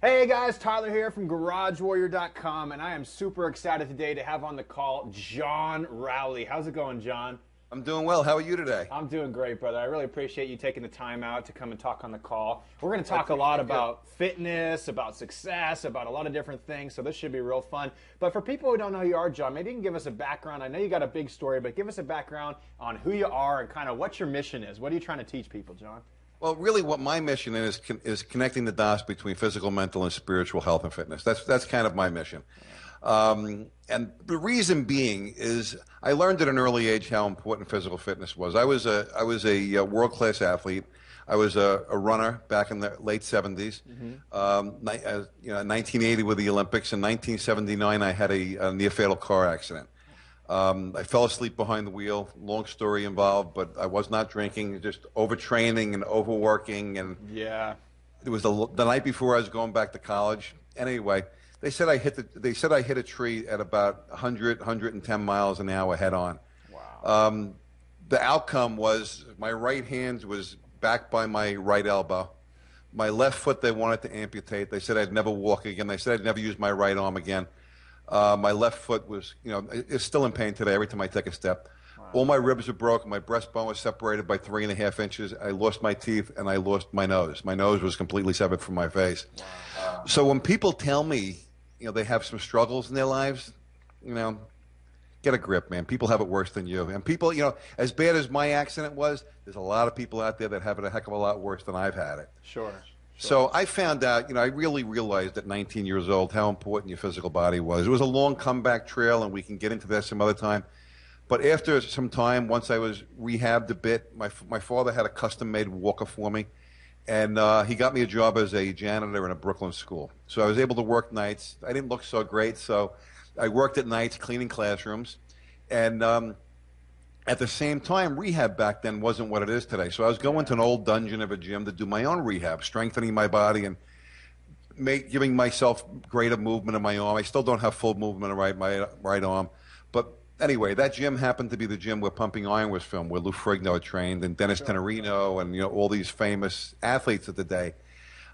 Hey guys, Tyler here from GarageWarrior.com, and I am super excited today to have on the call John Rowley. How's it going, John? I'm doing well. How are you today? I'm doing great, brother. I really appreciate you taking the time out to come and talk on the call. We're going to talk a lot about fitness, about success, about a lot of different things, so this should be real fun. But for people who don't know who you are, John, maybe you can give us a background. I know you got a big story, but give us a background on who you are and kind of what your mission is. What are you trying to teach people, John? Well, really what my mission is connecting the dots between physical, mental, and spiritual health and fitness. That's kind of my mission. And the reason being is I learned at an early age how important physical fitness was. I was a world-class athlete. I was a runner back in the late 70s. 1980 with the Olympics. In 1979, I had a near-fatal car accident. I fell asleep behind the wheel. Long story involved, but I was not drinking, just overtraining and overworking. And yeah, it was the night before I was going back to college. Anyway, they said I hit a tree at about 110 miles an hour head on. Wow. The outcome was my right hand was back by my right elbow. My left foot they wanted to amputate. They said I'd never walk again. They said I'd never use my right arm again. My left foot was, it's still in pain today every time I take a step. Wow. All my ribs are broken. My breastbone was separated by 3.5 inches. I lost my teeth and I lost my nose. My nose was completely severed from my face. Wow. So when people tell me, they have some struggles in their lives, get a grip, man. People have it worse than you. And people, as bad as my accident was, there's a lot of people out there that have it a heck of a lot worse than I've had it. Sure. So I found out, I really realized at 19 years old how important your physical body was. It was a long comeback trail, and we can get into that some other time. But after some time, once I was rehabbed a bit, my father had a custom-made walker for me, and he got me a job as a janitor in a Brooklyn school. So I was able to work nights. I didn't look so great, so I worked at nights cleaning classrooms. And at the same time, rehab back then wasn't what it is today. So I was going to an old dungeon of a gym to do my own rehab, strengthening my body and giving myself greater movement in my arm. I still don't have full movement of my right arm. But anyway, that gym happened to be the gym where Pumping Iron was filmed, where Lou Ferrigno had trained, and Dennis Tenorino, and all these famous athletes of the day.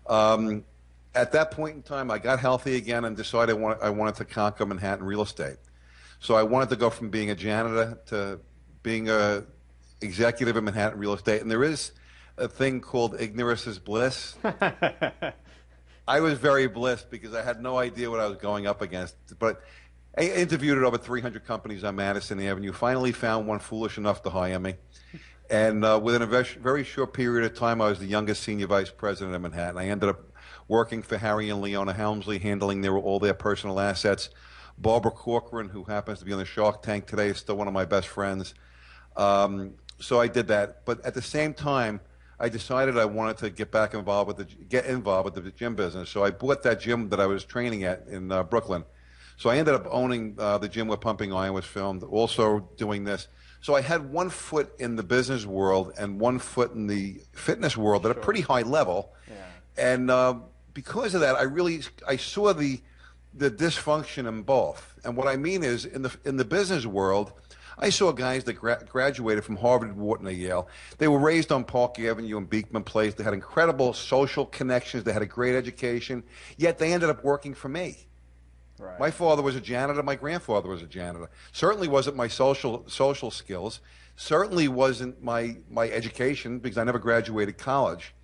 At that point in time, I got healthy again and decided I wanted to conquer Manhattan real estate. So I wanted to go from being a janitor to being a executive in Manhattan real estate, and there is a thing called ignorance is bliss. I was very blissed because I had no idea what I was going up against. But I interviewed at over 300 companies on Madison Avenue, finally found one foolish enough to hire me. And within a very short period of time, I was the youngest senior vice president of Manhattan. I ended up working for Harry and Leona Helmsley, handling all their personal assets. Barbara Corcoran, who happens to be on the Shark Tank today, is still one of my best friends. So I did that, but at the same time, I decided I wanted to get involved with the gym business. So I bought that gym that I was training at in Brooklyn. So I ended up owning the gym where Pumping Iron was filmed, also doing this. So I had one foot in the business world and one foot in the fitness world at a pretty high level. Yeah. And because of that, I saw the dysfunction in both. And what I mean is, in the business world, I saw guys that graduated from Harvard, Wharton, or Yale. They were raised on Park Avenue and Beekman Place. They had incredible social connections. They had a great education. Yet they ended up working for me. Right. My father was a janitor. My grandfather was a janitor. Certainly wasn't my social skills. Certainly wasn't my education, because I never graduated college.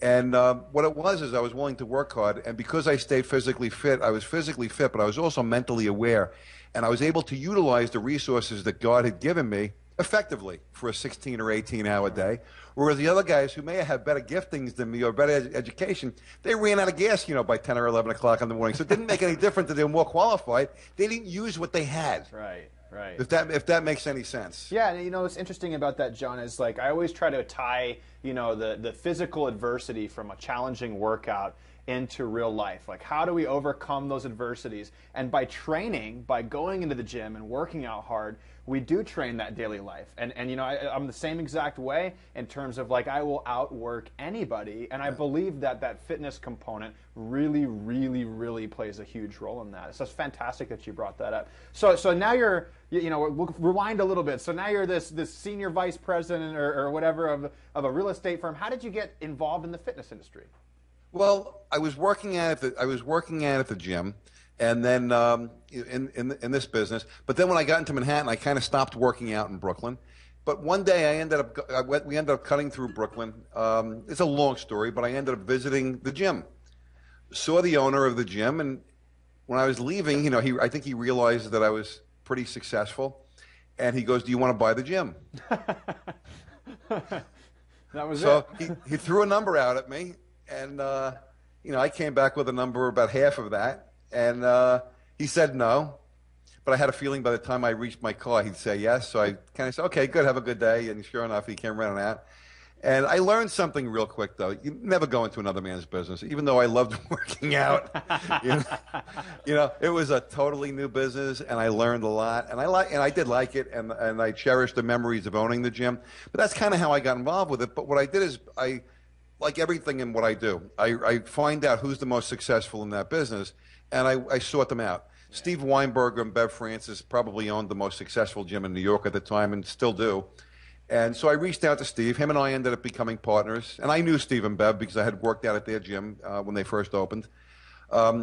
And what it was is I was willing to work hard. And because I stayed physically fit, I was physically fit, but I was also mentally aware. And I was able to utilize the resources that God had given me effectively for a 16 or 18-hour day. Whereas the other guys who may have had better giftings than me or better education, they ran out of gas, by 10 or 11 o'clock in the morning. So it didn't make any difference that they were more qualified. They didn't use what they had. Right. Right. If that makes any sense. Yeah, and what's interesting about that, John, is like I always try to tie, the physical adversity from a challenging workout into real life. Like, how do we overcome those adversities? And by training, by going into the gym and working out hard, we do train that daily life. And I'm the same exact way in terms of, like, I will outwork anybody. And I believe that fitness component really, really, really plays a huge role in that. So it's fantastic that you brought that up. So now you're, we'll rewind a little bit. So now you're this senior vice president or whatever of a real estate firm. How did you get involved in the fitness industry? Well, I was working at it. I was working at the gym, and then in this business. But then when I got into Manhattan, I kind of stopped working out in Brooklyn. But one day we ended up cutting through Brooklyn. It's a long story, but I ended up visiting the gym. Saw the owner of the gym, and when I was leaving, I think he realized that I was pretty successful, and he goes, "Do you want to buy the gym?" That was So it. he threw a number out at me, and I came back with a number about half of that, and he said no. But I had a feeling by the time I reached my car, he'd say yes. So I kind of said, "Okay, good, have a good day." And sure enough, he came running out. And I learned something real quick, though. You never go into another man's business, even though I loved working out. you it was a totally new business, and I learned a lot. And I did like it, and I cherished the memories of owning the gym. But that's kind of how I got involved with it. But what I did is like everything in what I do, I find out who's the most successful in that business, and I sort them out. Steve Weinberger and Bev Francis probably owned the most successful gym in New York at the time and still do. And so I reached out to Steve. Him and I ended up becoming partners. And I knew Steve and Bev because I had worked out at their gym when they first opened.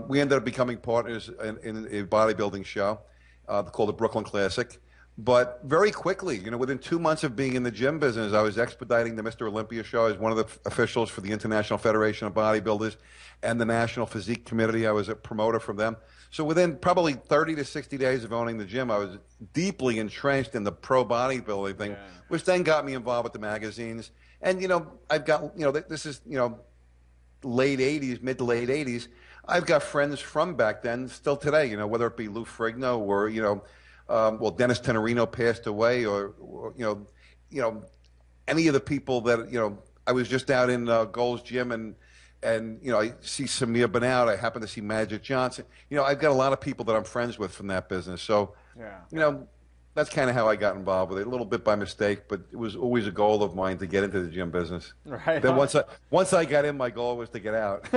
We ended up becoming partners in a bodybuilding show called the Brooklyn Classic. But very quickly, within 2 months of being in the gym business, I was expediting the Mr. Olympia show as one of the officials for the International Federation of Bodybuilders and the National Physique Committee. I was a promoter from them. So within probably 30 to 60 days of owning the gym, I was deeply entrenched in the pro bodybuilding thing, which then got me involved with the magazines. And, I've got, this is, late 80s, mid to late 80s. I've got friends from back then still today, whether it be Lou Ferrigno or, well, Dennis Tenorino passed away, or any of the people that I was just out in Gold's Gym, and I see Samir Benout. I happen to see Magic Johnson. I've got a lot of people that I'm friends with from that business. So that's kind of how I got involved with it, a little bit by mistake, but it was always a goal of mine to get into the gym business. Right. Then once I got in, my goal was to get out.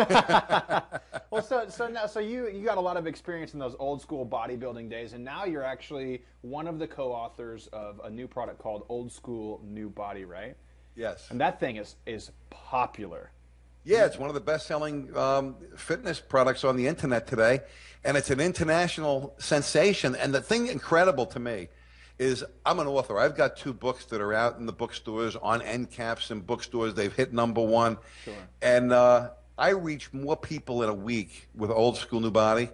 Well, so you got a lot of experience in those old school bodybuilding days, and now you're actually one of the co-authors of a new product called Old School New Body, right? Yes. And that thing is popular. Yeah, it's one of the best-selling fitness products on the internet today, and it's an international sensation. And the thing incredible to me is I'm an author. I've got 2 books that are out in the bookstores, on end caps in bookstores. They've hit #1. Sure. And I reach more people in a week with Old School New Body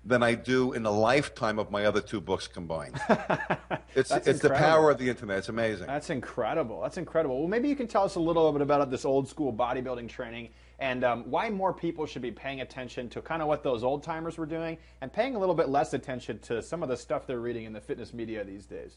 than I do in the lifetime of my other 2 books combined. It's the power of the internet. It's amazing. That's incredible. That's incredible. Well, maybe you can tell us a little bit about this old school bodybuilding training and why more people should be paying attention to kind of what those old timers were doing and paying a little bit less attention to some of the stuff they're reading in the fitness media these days.